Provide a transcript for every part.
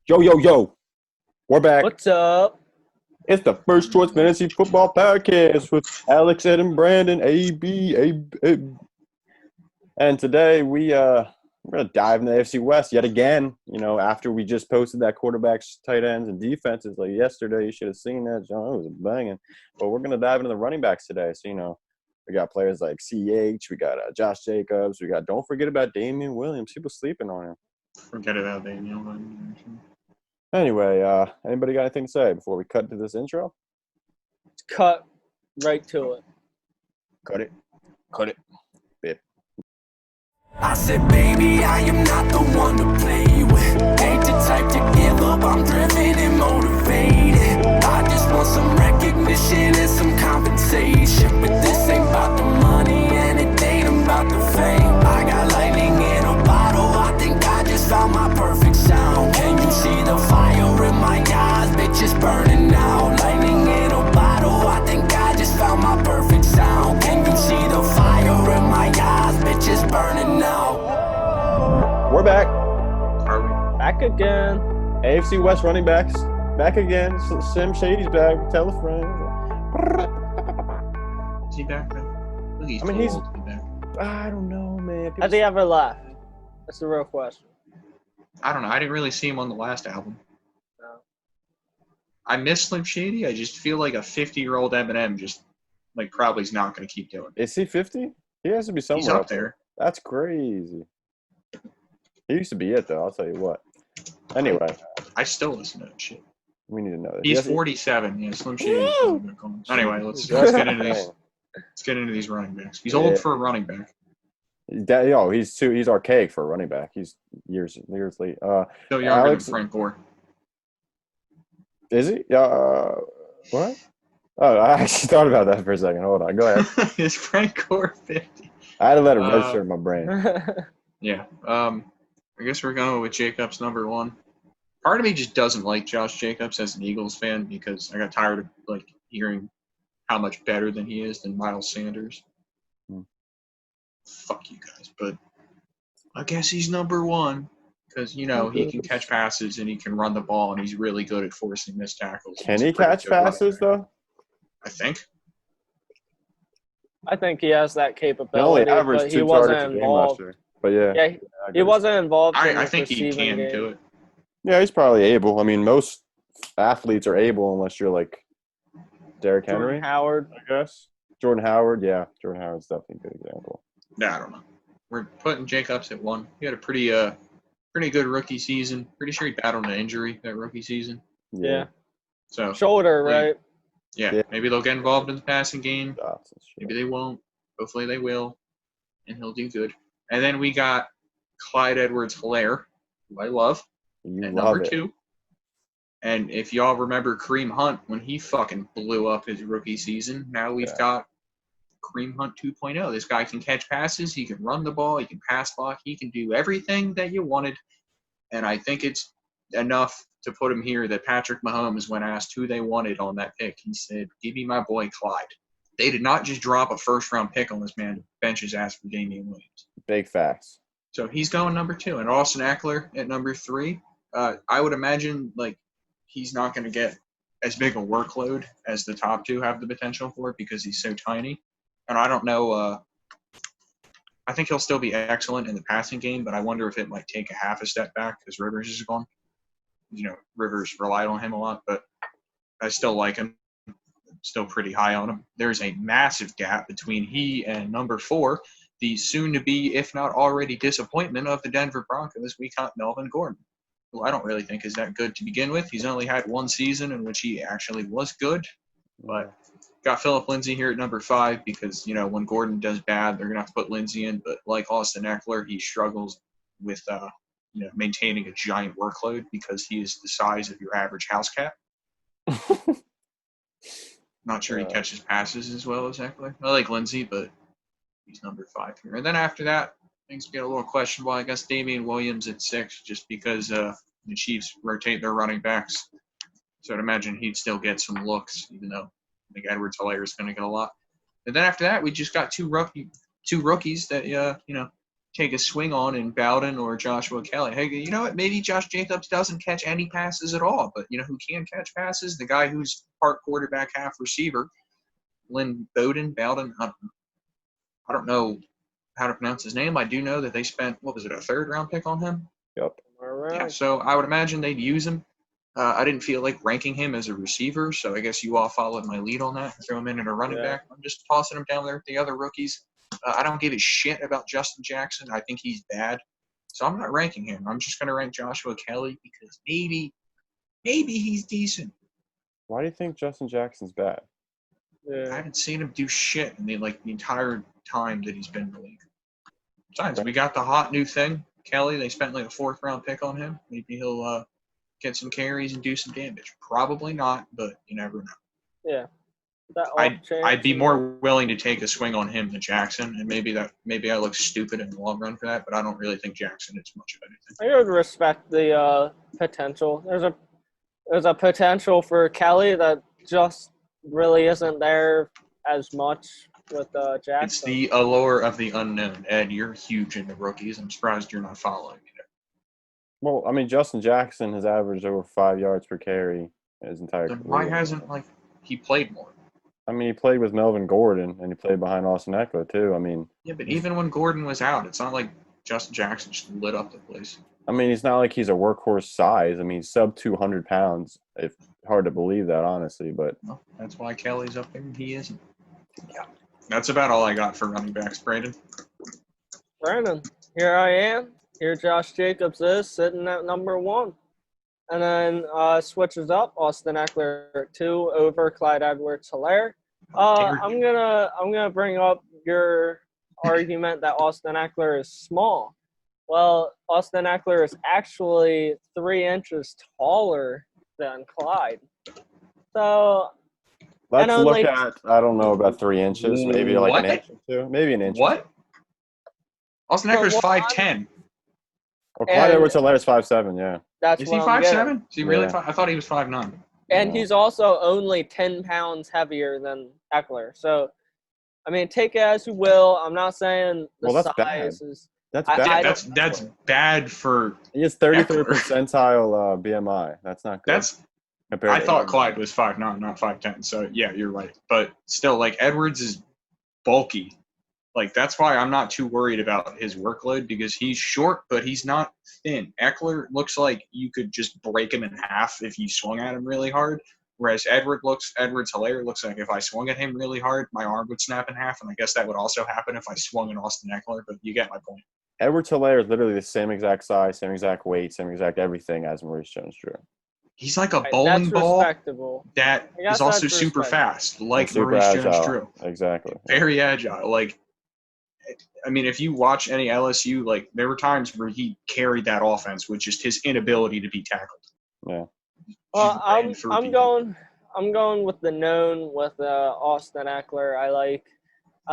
Yo, yo, yo. We're back. What's up? It's the First Choice Fantasy Football Podcast with Alex, Ed, and Brandon, A. And today we're going to dive into the AFC West yet again. You know, after we just posted that quarterbacks, tight ends, and defenses like yesterday. You should have seen that, John. It was banging. But we're going to dive into the running backs today. So, you know, we got players like CH. We got Josh Jacobs. Don't forget about Damian Williams. People sleeping on him. Forget about Damian Williams. Anyway, anybody got anything to say before we cut to this intro? Let's cut right to it. Cut it. Cut it. Bip. I said, baby, I am not the one to play with. Ain't the type to give up, I'm driven and motivated. I just want some recognition and some compensation. But this ain't about the money and it ain't about the fame. I got lightning in a bottle, I think I just found my perfect sound. Can you see the fire in my eyes? Bitch, it's burning now. Lightning in a bottle, I think I just found my perfect sound. Can you see the fire in my eyes? Bitch, it's burning now. We're back. Are we? Back again. AFC West running backs. Back again. Sim Shady's back. Tell a friend. Is he back then? Look, he's I mean, too he's- old to be back. I don't know, man. Has he ever left? That's the real question. I don't know. I didn't really see him on the last album. No. I miss Slim Shady. I just feel like a 50-year-old Eminem just, like, probably is not going to keep doing it. Is he 50? He has to be somewhere He's up there. That's crazy. He used to be it, though. I'll tell you what. Anyway, I still listen to that shit. we need to know that. He's Yes, 47. Yeah, Slim Shady. Woo! Anyway, let's That's get into the these. thing. Let's get into these running backs. He's Yeah. old for a running back. He's archaic for a running back. He's years late. Still younger Alex- than Frank Gore. Is he? What? Oh, I actually thought about that for a second. Hold on. Go ahead. Is Frank Gore 50? I had to let it register in my brain. Yeah. I guess we're going with Jacobs number one. Part of me just doesn't like Josh Jacobs as an Eagles fan because I got tired of like hearing how much better than he is than Miles Sanders. Hmm. Fuck you guys, but I guess he's number one because you know he can catch passes and he can run the ball and he's really good at forcing missed tackles. Can He's a he pretty catch good running passes, back, though? I think. I think he has that He only capability, averaged but he 2 targets wasn't a game last involved. year. But yeah. Yeah, I he guess. wasn't involved in I the think he receiving can game. do it. Yeah, he's probably able. I mean, most athletes are able unless you're like Derrick Henry, Jordan Howard. I guess. Jordan Howard, yeah. Jordan Howard's definitely a good example. No, I don't know. We're putting Jacobs at one. He had a pretty good rookie season. Pretty sure he battled an injury that rookie season. Yeah. So Shoulder, right? Yeah. Maybe they'll get involved in the passing game. Dots and shit. Maybe they won't. Hopefully they will, and he'll do good. And then we got Clyde Edwards-Helaire, who I love, You at love number it. 2. And if y'all remember Kareem Hunt when he fucking blew up his rookie season, now we've got Kareem Hunt 2.0. This guy can catch passes, he can run the ball, he can pass block, he can do everything that you wanted. And I think it's enough to put him here that Patrick Mahomes, when asked who they wanted on that pick, he said, "Give me my boy Clyde." They did not just drop a first-round pick on this man to bench his ass for Damian Williams. Big facts. So he's going number 2. And Austin Eckler at number 3. I would imagine like he's not going to get as big a workload as the top 2 have the potential for because he's so tiny. And I don't know. I think he'll still be excellent in the passing game, but I wonder if it might take a half a step back because Rivers is gone. You know, Rivers relied on him a lot, but I still like him. Still pretty high on him. There's a massive gap between he and number 4, the soon-to-be, if not already, disappointment of the Denver Broncos. We got Melvin Gordon, who I don't really think is that good to begin with. He's only had one season in which he actually was good, but got Phillip Lindsay here at number 5 because, you know, when Gordon does bad, they're going to have to put Lindsay in. But like Austin Eckler, he struggles with, maintaining a giant workload because he is the size of your average house cat. Not sure he catches passes as well as Eckler. I like Lindsay, but he's number 5 here. And then after that, things get a little questionable. I guess Damian Williams at 6 just because the Chiefs rotate their running backs. So I'd imagine he'd still get some looks, even though I think Edwards-Helaire is going to get a lot. And then after that, we just got two rookies that, take a swing on in Bowden or Joshua Kelly. Hey, you know what? Maybe Josh Jacobs doesn't catch any passes at all, but you know who can catch passes? The guy who's part quarterback, half receiver, Bowden. I don't know how to pronounce his name. I do know that they spent, what was it, a third-round pick on him? Yep. All right. Yeah, so I would imagine they'd use him. I didn't feel like ranking him as a receiver, so I guess you all followed my lead on that. Throw him in at a running back. I'm just tossing him down there with the other rookies. I don't give a shit about Justin Jackson. I think he's bad. So I'm not ranking him. I'm just going to rank Joshua Kelly because maybe he's decent. Why do you think Justin Jackson's bad? I Yeah. haven't seen him do shit in the entire time that he's been in the league. Besides, we got the hot new thing. Kelly, they spent like a 4th-round pick on him. Maybe he'll get some carries and do some damage. Probably not, but you never know. Yeah. That I'd be more willing to take a swing on him than Jackson, and maybe I look stupid in the long run for that, but I don't really think Jackson is much of anything. I would respect the potential. There's a potential for Kelly that just really isn't there as much with Jackson. It's the allure of the unknown. Ed, you're huge into rookies. I'm surprised you're not following me there. Well, I mean, Justin Jackson has averaged over 5 yards per carry his entire Then career. why hasn't he played more? I mean, he played with Melvin Gordon, and he played behind Austin Eckler, too. I mean, Yeah, but even when Gordon was out, it's not like Justin Jackson just lit up the place. I mean, he's not like he's a workhorse size. I mean, he's sub 200 pounds. It's hard to believe that, honestly, but Well, that's why Kelly's up there and he isn't. Yeah. That's about all I got for running backs, Brandon. Brandon, here I am. Here Josh Jacobs is sitting at number 1. And then switches up Austin Eckler 2 over Clyde Edwards-Helaire. I'm gonna bring up your argument that Austin Eckler is small. Well, Austin Eckler is actually 3 inches taller than Clyde. So let's and look only- at, I don't know about 3 inches, maybe like an What? inch or two. Maybe an inch. What? Austin So Eckler's what 5'10". Well, Clyde And- Edwards-Helaire is 5'7", yeah. that's Is he what I'm getting. 5'7"? Is he really Yeah. 5'? I thought he was 5'9". And Yeah. he's also only 10 pounds heavier than Eckler. So, I mean, take it as you will. I'm not saying the Well, that's bad. size is. That's I- bad. I That's bad for. He has 33rd Eckler. percentile BMI. That's not good. That's. compared I to thought Edwards. Clyde was 5'9", not 5'10". So yeah, you're right. But still, like Edwards is bulky. Like that's why I'm not too worried about his workload because he's short, but he's not thin. Eckler looks like you could just break him in half if you swung at him really hard. Whereas Edwards-Helaire looks like if I swung at him really hard, my arm would snap in half, and I guess that would also happen if I swung at Austin Eckler. But you get my point. Edwards-Helaire is literally the same exact size, same exact weight, same exact everything as Maurice Jones-Drew. He's like a Right, bowling that's ball respectable. that I guess is also that's super respectable. fast, like Super Maurice agile. Jones-Drew. Exactly. Very agile. Like, I mean, if you watch any LSU, like there were times where he carried that offense with just his inability to be tackled. Yeah. Well, Just ran through I'm people. going with the known with Austin Eckler. I like. a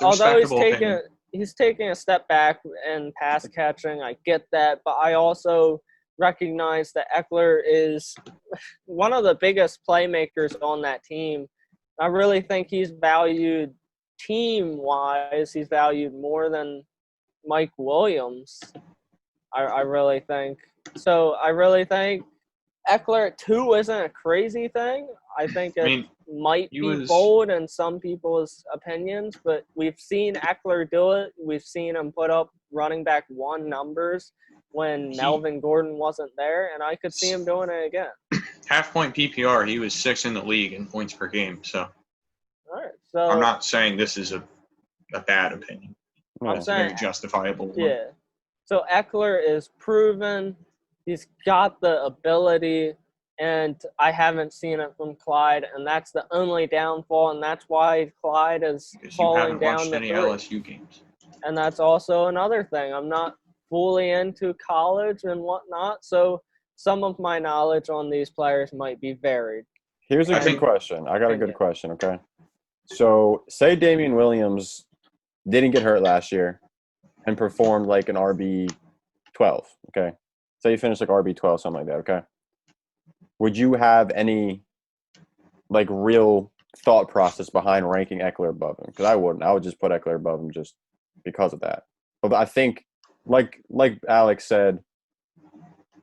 Although respectable he's taking a step back in pass catching. I get that, but I also recognize that Eckler is one of the biggest playmakers on that team. I really think he's valued team-wise. He's valued more than Mike Williams. I really think. So I really think Eckler at 2 isn't a crazy thing. I think it I mean, might he be was- bold in some people's opinions, but we've seen Eckler do it. We've seen him put up running back 1 numbers when Melvin Gordon wasn't there, and I could see him doing it again. half-point PPR, he was 6th in the league in points per game. So All right, so I'm not saying this is a bad opinion. Yeah. It's a very justifiable one. yeah. So Eckler is proven. He's got the ability, and I haven't seen it from Clyde, and that's the only downfall, and that's why Clyde is Because you falling haven't down watched to any 3. LSU games. And that's also another thing. I'm not fully into college and whatnot, so some of my knowledge on these players might be varied. Here's a I good think- question. I got a good Yeah. question, okay? So, say Damian Williams didn't get hurt last year and performed like an RB12, okay? Say you finished like RB12, something like that, okay? Would you have any, like, real thought process behind ranking Eckler above him? Because I wouldn't. I would just put Eckler above him just because of that. But I think, like Alex said,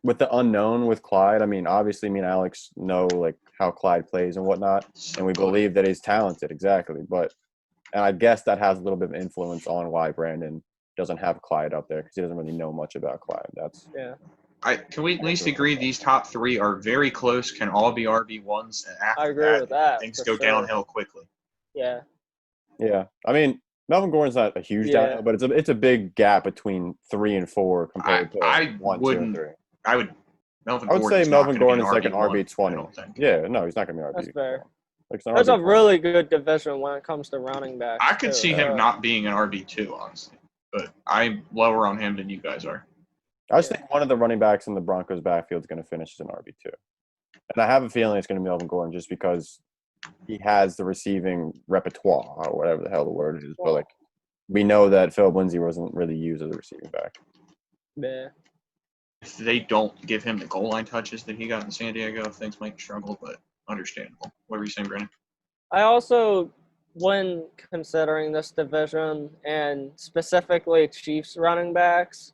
with the unknown with Clyde, I mean, obviously, me and Alex know like how Clyde plays and whatnot, and we believe that he's talented, exactly. But and I guess that has a little bit of influence on why Brandon doesn't have Clyde up there because he doesn't really know much about Clyde. That's Yeah. Can we at least agree these top three are very close, can all be RB1s, and after I agree with that, things for go sure. downhill quickly. Yeah. yeah. I mean, Melvin Gordon's not a huge downhill, but it's a big gap between 3 and 4 compared to I 1, 2, and 3. I would say Melvin Gordon is like an RB1, RB20. I don't think. Yeah, no, he's not going to be RB. That's fair. Like, That's a really good division when it comes to running backs. I could see him not being an RB2, honestly, but I'm lower on him than you guys are. I just think one of the running backs in the Broncos' backfield is going to finish as an RB2. And I have a feeling it's going to be Melvin Gordon just because he has the receiving repertoire or whatever the hell the word is. But, like, we know that Philip Lindsay wasn't really used as a receiving back. Yeah. If they don't give him the goal line touches that he got in San Diego, things might struggle, but understandable. What were you saying, Brandon? I also, when considering this division and specifically Chiefs running backs,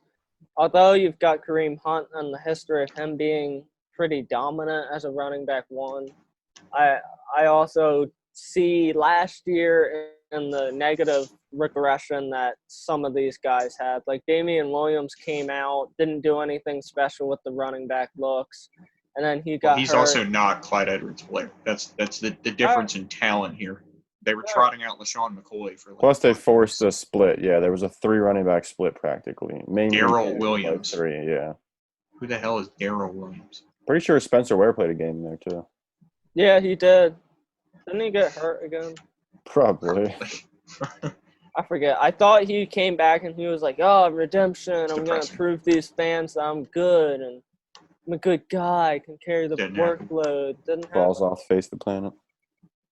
although you've got Kareem Hunt and the history of him being pretty dominant as a running back one, I also see last year in the negative regression that some of these guys had. Like Damian Williams came out, didn't do anything special with the running back looks, and then he got He's hurt. also not Clyde Edwards-Helaire. That's the difference in talent here. They were trotting out LaShawn McCoy for. Plus, they forced a split. Yeah, there was a 3 running back split practically. Mainly Darrell Williams. Like 3, yeah. Who the hell is Darrell Williams? Pretty sure Spencer Ware played a game there too. Yeah, he did. Didn't he get hurt again? Probably. I forget. I thought he came back and he was like, "Oh, redemption! I'm gonna prove these fans that I'm good and I'm a good guy. I can carry the workload." Didn't falls off the face of the planet.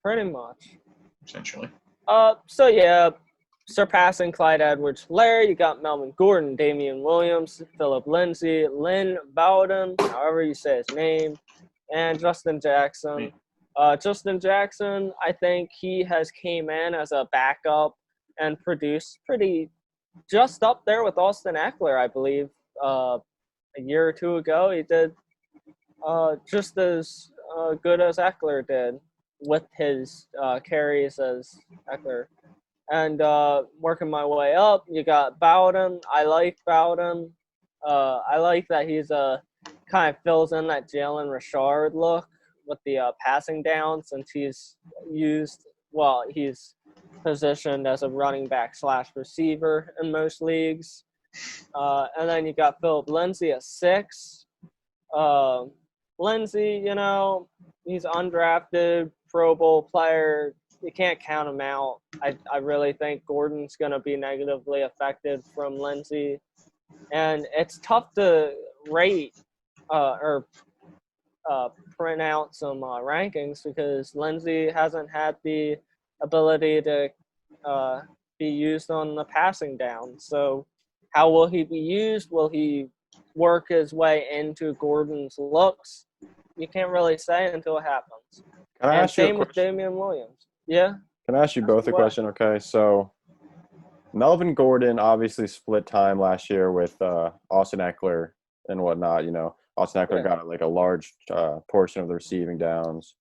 Pretty much. Essentially. So yeah, surpassing Clyde Edwards-Helaire, you got Melvin Gordon, Damian Williams, Philip Lindsay, Lynn Bowden, however you say his name, and Justin Jackson. Justin Jackson, I think he has came in as a backup and produced pretty just up there with Austin Eckler, I believe. A year or two ago, he did just as good as Eckler did with his carries as Eckler. And working my way up, you got Bowden. I like Bowden. I like that he's kind of fills in that Jalen Richard look with the passing down since he's positioned as a running back / receiver in most leagues. And then you got Philip Lindsay at 6. Lindsay, he's undrafted, Pro Bowl player. You can't count him out. I really think Gordon's going to be negatively affected from Lindsay. And it's tough to rate or print out some rankings because Lindsay hasn't had the ability to be used on the passing down. So how will he be used? Will he work his way into Gordon's looks? You can't really say until it happens. Can I ask you a same with Damian Williams. Yeah? Can I ask you both a question? Okay, so Melvin Gordon obviously split time last year with Austin Eckler and whatnot. Austin Eckler got like a large portion of the receiving downs.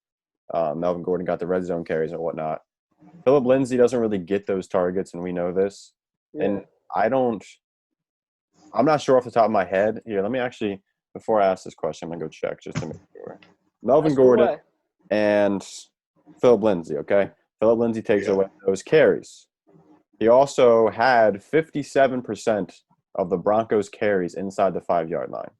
Melvin Gordon got the red zone carries and whatnot. Philip Lindsay doesn't really get those targets, and we know this. Yeah. And I'm not sure off the top of my head. Here, let me actually, before I ask this question, I'm going to go check just to make sure. Melvin Gordon and Philip Lindsay, okay? Philip Lindsay takes away those carries. He also had 57% of the Broncos' carries inside the 5-yard line.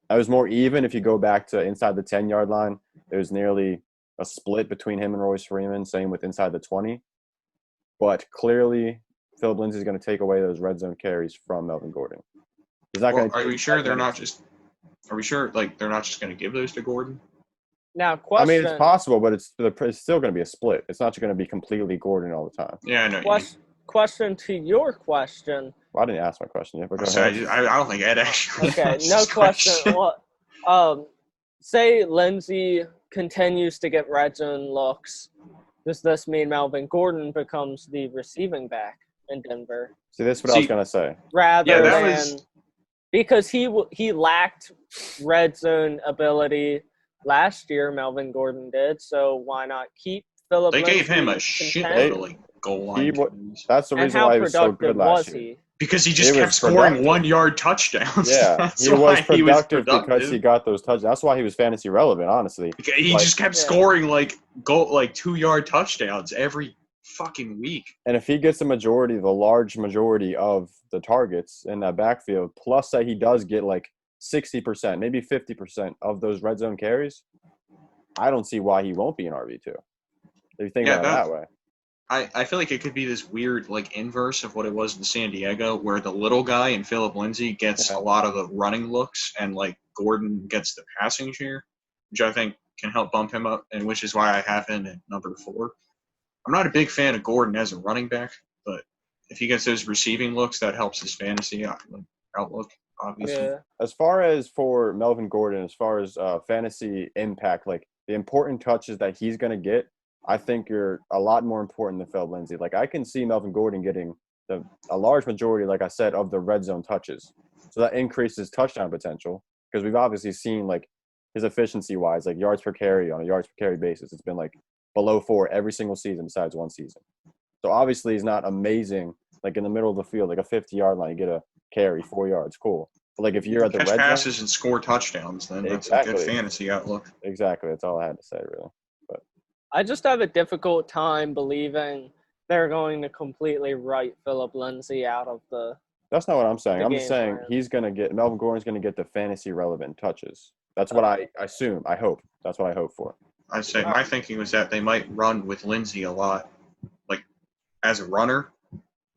That was more even if you go back to inside the 10-yard line. There was nearly a split between him and Royce Freeman, same with inside the 20. But clearly, Philip Lindsay is going to take away those red zone carries from Melvin Gordon. He's not going to. Are we sure they're not just? Are we sure they're not just going to give those to Gordon? Now, question. I mean, it's possible, but it's still going to be a split. It's not going to be completely Gordon all the time. Yeah, I know. Question to your question. Well, I didn't ask my question yet, but go ahead. I don't think Ed actually. Okay, no question. Well, say Lindsay continues to get red zone looks. Does this mean Melvin Gordon becomes the receiving back? in Denver. See, this is what I was going to say. Rather that than was- because he lacked red zone ability last year. Melvin Gordon did, so why not keep Philip? They gave him a Lindsay shitload content? of like goal line carries. That's the And reason how why he was so productive good last was year. he? Because he just He kept was scoring productive. 1-yard touchdowns. Yeah, That's he was why productive because he got those touchdowns. That's why he was fantasy relevant, honestly. He Like- just kept Yeah. scoring like 2-yard touchdowns every fucking week. And if he gets the large majority of the targets in that backfield, plus that he does get like 60%, maybe 50% of those red zone carries, I don't see why he won't be an RB2. If you think about it that way. I feel like it could be this weird like inverse of what it was in San Diego, where the little guy and Philip Lindsay gets a lot of the running looks and like Gordon gets the passing share, which I think can help bump him up, and which is why I have him at number 4. I'm not a big fan of Gordon as a running back, but if he gets those receiving looks, that helps his fantasy outlook, obviously. Yeah. As far as for Melvin Gordon, as far as fantasy impact, like the important touches that he's going to get, I think you're a lot more important than Phil Lindsay. Like I can see Melvin Gordon getting a large majority, like I said, of the red zone touches. So that increases touchdown potential because we've obviously seen like his efficiency wise, like yards per carry on a yards per carry basis, it's been like below 4 every single season besides one season. So obviously he's not amazing, like in the middle of the field, like a 50-yard line, you get a carry, 4 yards, cool. But like if you're at the Catch red passes zone, and score touchdowns, then that's a Exactly. good fantasy outlook. exactly, that's all I had to say, really. I just have a difficult time believing they're going to completely write Philip Lindsay out of the. That's not what I'm saying. The I'm just game saying plan. he's going to get – Melvin Gordon's going to get the fantasy relevant touches. That's what I assume. I hope. That's what I hope for. I say my thinking was that they might run with Lindsay a lot, like as a runner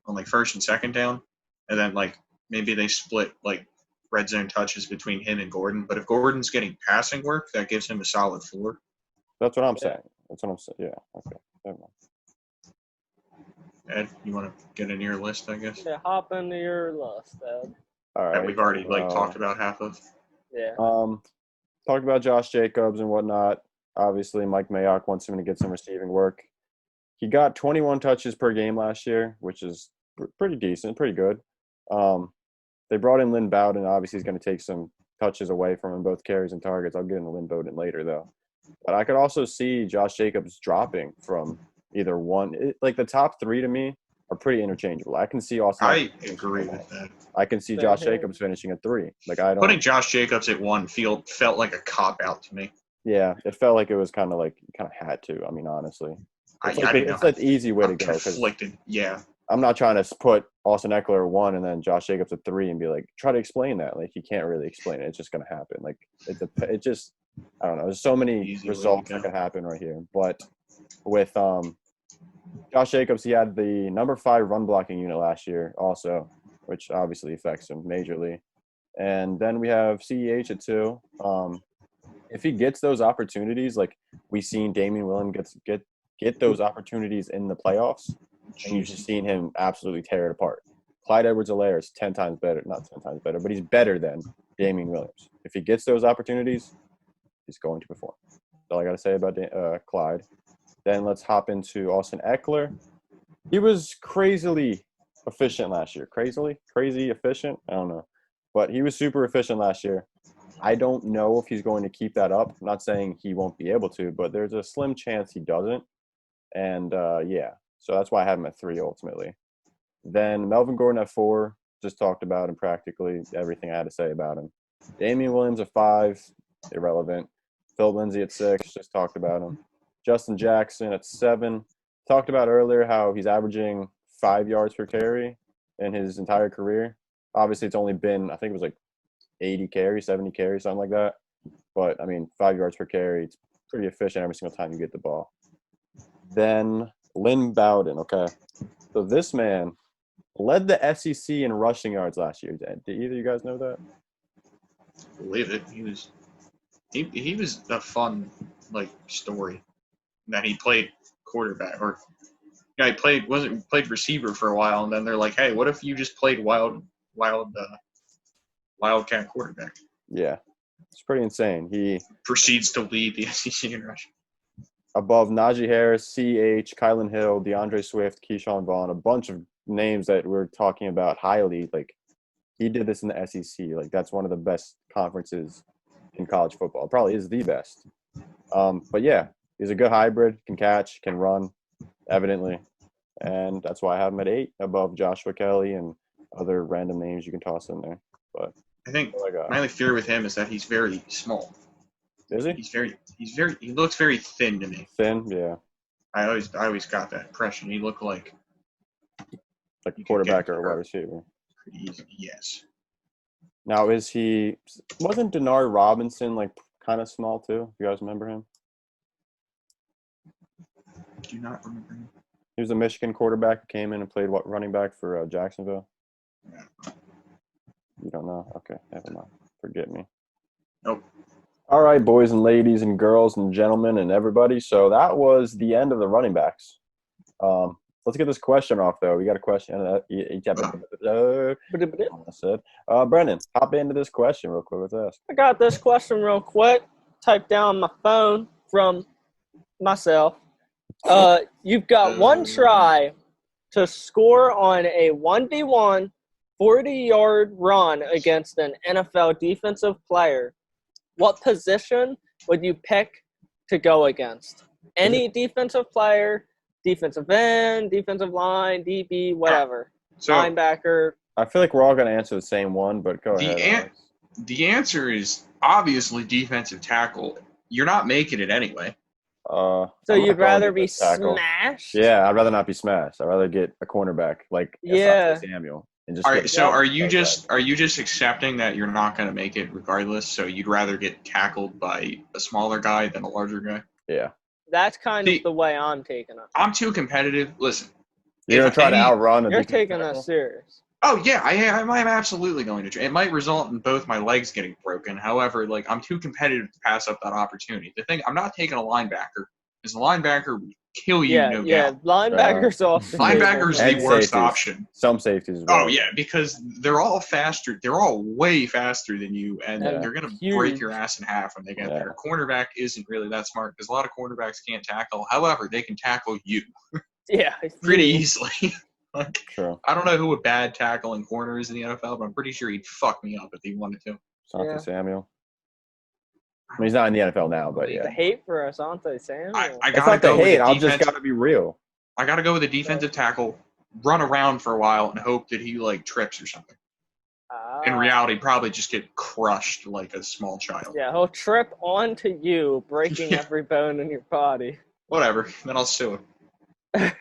on like first and second down, and then like maybe they split like red zone touches between him and Gordon. But if Gordon's getting passing work, that gives him a solid floor. That's what I'm saying. That's what I'm saying. Yeah, okay. Never mind. Ed, you want to get in your list, I guess? Yeah, hop into your list, Ed. All right. That we've already like well, talked about half of. Yeah. Talked about Josh Jacobs and whatnot. Obviously, Mike Mayock wants him to get some receiving work. He got 21 touches per game last year, which is pretty decent, pretty good. They brought in Lynn Bowden. Obviously, he's going to take some touches away from him, both carries and targets. I'll get into Lynn Bowden later, though. But I could also see Josh Jacobs dropping from either one. Like the top 3 to me are pretty interchangeable. I can see Austin. I agree with that. I can see Same Josh here. Jacobs finishing at 3. Like I don't. Putting Josh Jacobs at 1 felt like a cop out to me. Yeah, it felt like it was kind of had to. I mean, honestly, I it's like didn't it's know. the easy way to I'm go. 'Cause conflicted. Yeah. I'm not trying to put Austin Eckler at 1 and then Josh Jacobs at 3 and be like, try to explain that. Like you can't really explain it. It's just gonna happen. Like it just I don't know. There's so many Easy way to results go. that could happen right here. But with Josh Jacobs, he had the number 5 run blocking unit last year also, which obviously affects him majorly. And then we have CEH at 2. If he gets those opportunities, like we've seen Damian Williams get those opportunities in the playoffs, and you've just seen him absolutely tear it apart. Clyde Edwards-Helaire is 10 times better, not 10 times better, but he's better than Damian Williams. If he gets those opportunities, he's going to perform. That's all I got to say about Clyde. Then let's hop into Austin Eckler. He was crazily efficient last year. Crazy efficient? I don't know. But he was super efficient last year. I don't know if he's going to keep that up. I'm not saying he won't be able to, but there's a slim chance he doesn't. And, yeah. So that's why I have him at 3 ultimately. Then Melvin Gordon at 4. Just talked about him practically everything I had to say about him. Damian Williams at 5. Irrelevant. Phil Lindsay at 6. Just talked about him. Justin Jackson at 7. Talked about earlier how he's averaging 5 yards per carry in his entire career. Obviously, it's only been, I think it was like 80 carries, 70 carries, something like that. But, I mean, 5 yards per carry, it's pretty efficient every single time you get the ball. Then Lynn Bowden, okay. So this man led the SEC in rushing yards last year. Did either of you guys know that? Believe it. He was a fun story that he played quarterback or he played receiver for a while, and then they're like, hey, what if you just played wildcat quarterback? Yeah. It's pretty insane. He Proceeds to lead the SEC in rushing. above Najee Harris, CH, Kylan Hill, DeAndre Swift, Keyshawn Vaughn, a bunch of names that we're talking about highly, like he did this in the SEC. Like that's one of the best conferences in college football. It probably is the best. But yeah, he's a good hybrid, can catch, can run, evidently. And that's why I have him at 8 above Joshua Kelly and other random names you can toss in there. But I think my only fear with him is that he's very small. Is he? He looks very thin to me. Thin, yeah. I always got that impression. He looked like a quarterback or a wide receiver. Pretty easy, yes. Now, wasn't Denard Robinson like kind of small too? You guys remember him? Do you not remember him? He was a Michigan quarterback who came in and played running back for Jacksonville. Yeah. You don't know? Okay, never mind. Forget me. Nope. All right, boys and ladies and girls and gentlemen and everybody. So that was the end of the running backs. Let's get this question off, though. We got a question. Brendan, hop into this question real quick. Let's ask. I got this question real quick. Typed down on my phone from myself. You've got one try to score on a 1v1 40-yard run against an NFL defensive player. What position would you pick to go against? Any defensive player, defensive end, defensive line, DB, whatever. So, linebacker. I feel like we're all going to answer the same one, but go ahead. The answer is obviously defensive tackle. You're not making it anyway. So you'd rather be smashed? Yeah, I'd rather not be smashed. I'd rather get a cornerback like Samuel. And just all right, so are you just accepting that you're not going to make it regardless? So you'd rather get tackled by a smaller guy than a larger guy? Yeah. That's kind of the way I'm taking it. I'm too competitive. Listen. You're going to try to outrun You're taking us serious. Oh, yeah, I'm absolutely going to. It might result in both my legs getting broken. However, I'm too competitive to pass up that opportunity. The thing, I'm not taking a linebacker, because the linebacker would kill you, no doubt. Yeah, linebackers off. Linebackers the worst option. Some safeties as well. Oh, yeah, because they're all faster. They're all way faster than you, and they're going to break your ass in half when they get there. Cornerback isn't really that smart, because a lot of cornerbacks can't tackle. However, they can tackle you. Yeah. Pretty easily. True. I don't know who a bad tackling corner is in the NFL, but I'm pretty sure he'd fuck me up if he wanted to. Asante Samuel. I mean, he's not in the NFL now, but yeah. The hate for Asante Samuel. I gotta go with hate. I'll just gotta be real. I gotta go with a defensive tackle, run around for a while, and hope that he trips or something. In reality, probably just get crushed like a small child. Yeah, he'll trip onto you, breaking every bone in your body. Whatever. Then I'll sue him.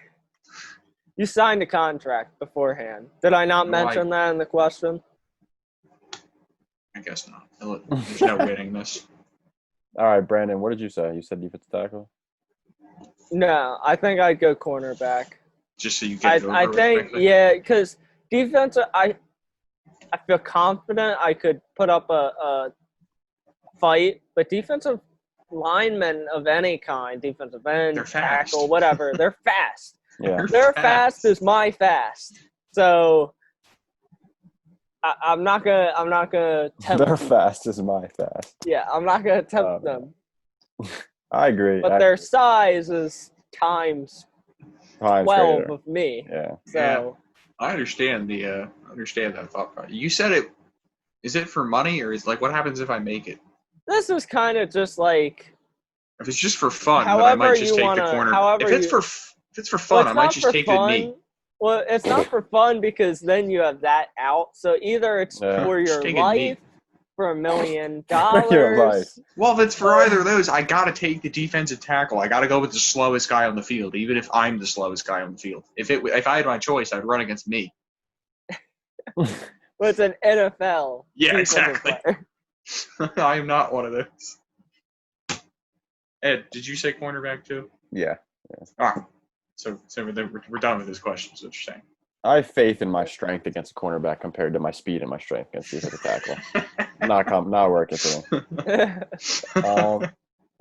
You signed a contract beforehand. Did I not mention that in the question? I guess not. There's no winning this. All right, Brandon, what did you say? You said defensive tackle? No, I think I'd go cornerback. Just so you get it over with quickly? Yeah, because defensive, I feel confident I could put up a fight, but defensive linemen of any kind, defensive end, tackle, whatever, they're fast. Yeah. Their fast is my fast. So I'm not gonna tempt their fast is my fast. Yeah, I'm not gonna tempt them. I agree. But their size is times 12 greater. of me. Yeah. So I understand that thought process. You said it. Is it for money, or is what happens if I make it? This is kind of just like. If it's just for fun, then I might just take the corner. If it's for fun, I might just take the knee. Well, it's not for fun because then you have that out. So either it's for your life, for $1 million. Your life. Well, if it's for either of those, I got to take the defensive tackle. I got to go with the slowest guy on the field, even if I'm the slowest guy on the field. If I had my choice, I'd run against me. Well, it's an NFL. Yeah, exactly. I am not one of those. Ed, did you say cornerback too? Yeah. All right. So we're done with this question, is what you're saying. I have faith in my strength against a cornerback compared to my speed and my strength against defensive tackle. not working for me.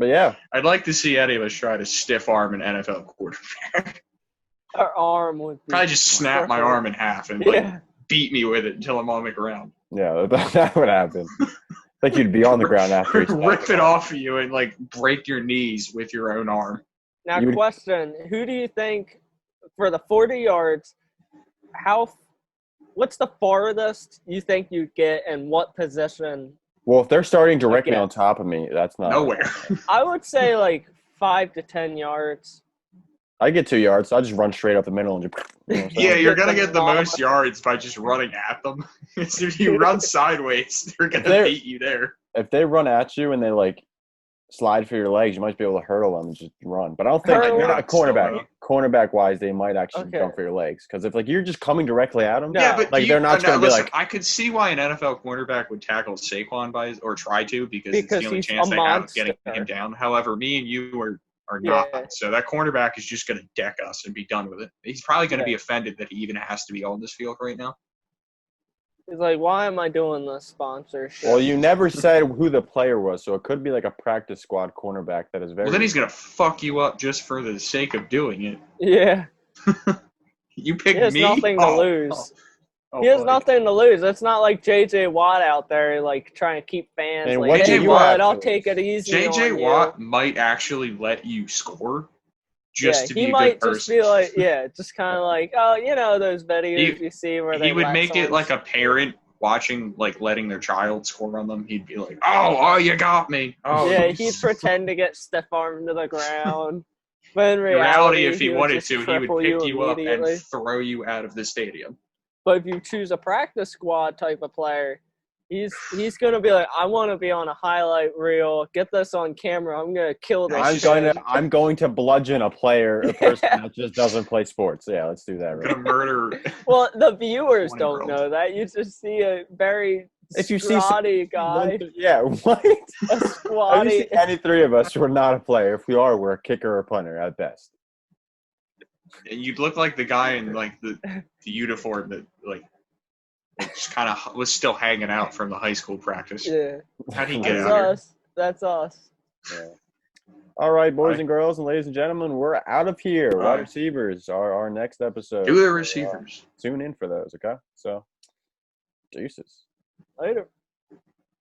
But yeah. I'd like to see any of us try to stiff arm an NFL quarterback. Our arm would probably just snap my arm in half and beat me with it until I'm on the ground. Yeah, that would happen. Like you'd be on the ground after. Rip it off of you and break your knees with your own arm. Now, question, who do you think, for the 40 yards, what's the farthest you think you'd get, and what position? Well, if they're starting directly Okay. on top of me, that's not Nowhere. I would say like 5 to 10 yards. I get 2 yards. I just run straight up the middle and just. You know what I'm saying? Yeah, you're Get gonna the get the ball. most yards by just running at them. If you run sideways, they're gonna They're- beat you there. If they run at you and they like slide for your legs, you might be able to hurdle them and just run. But I don't think Hurdle they're not cornerback. them. Cornerback wise, they might actually Okay. jump for your legs because if like you're just coming directly at them, No. Yeah, but like they're not no, going to be listen, like. I could see why an NFL cornerback would tackle Saquon or try to because it's Because the only he's chance a they have of getting monster. him down. However, me and you are Yeah. not. So that cornerback is just going to deck us and be done with it. He's probably going to be offended that he even has to be on this field right now. He's like, why am I doing this sponsorship? Well, you never said who the player was, so it could be like a practice squad cornerback that is very. Well, then he's going to fuck you up just for the sake of doing it. Yeah. You He picked has me. nothing to lose. Oh, He has buddy. nothing to lose. It's not like J.J. Watt out there like trying to keep fans And like, what hey, did you Watt, have I'll to take it lose? easy J.J. on Watt you. might actually let you score just to be he a might good just person. be like, just kind of like, oh, you know those videos you see where they He would let make it someone- like a parent watching, like letting their child score on them. He'd be like, "Oh, you got me." Oh, Yeah, you he'd pretend to get stiff armed to the ground. But in In reality, reality, if he would wanted just to, he would cripple pick you up immediately. and throw you out of the stadium. But if you choose a practice squad type of player, he's gonna be like, I want to be on a highlight reel. Get this on camera. I'm gonna kill this. I'm going to bludgeon a person Yeah. that just doesn't play sports. Yeah, let's do that. I'm Right? gonna murder. Well, the viewers 20 don't girls. know that. You just see a very If you see scrawny guy, Yeah, what? a If you squatty. see any three of us, we're not a player. If we are, we're a kicker or a punter at best. You'd look like the guy in like the uniform that like just kind of was still hanging out from the high school practice. Yeah, How'd he get that's out here? us. That's us. Yeah. All right, boys Bye. and girls, and ladies and gentlemen, we're out of here. Bye. Wide receivers are our next episode. Do the receivers. Tune in for those, okay? So, deuces. Later.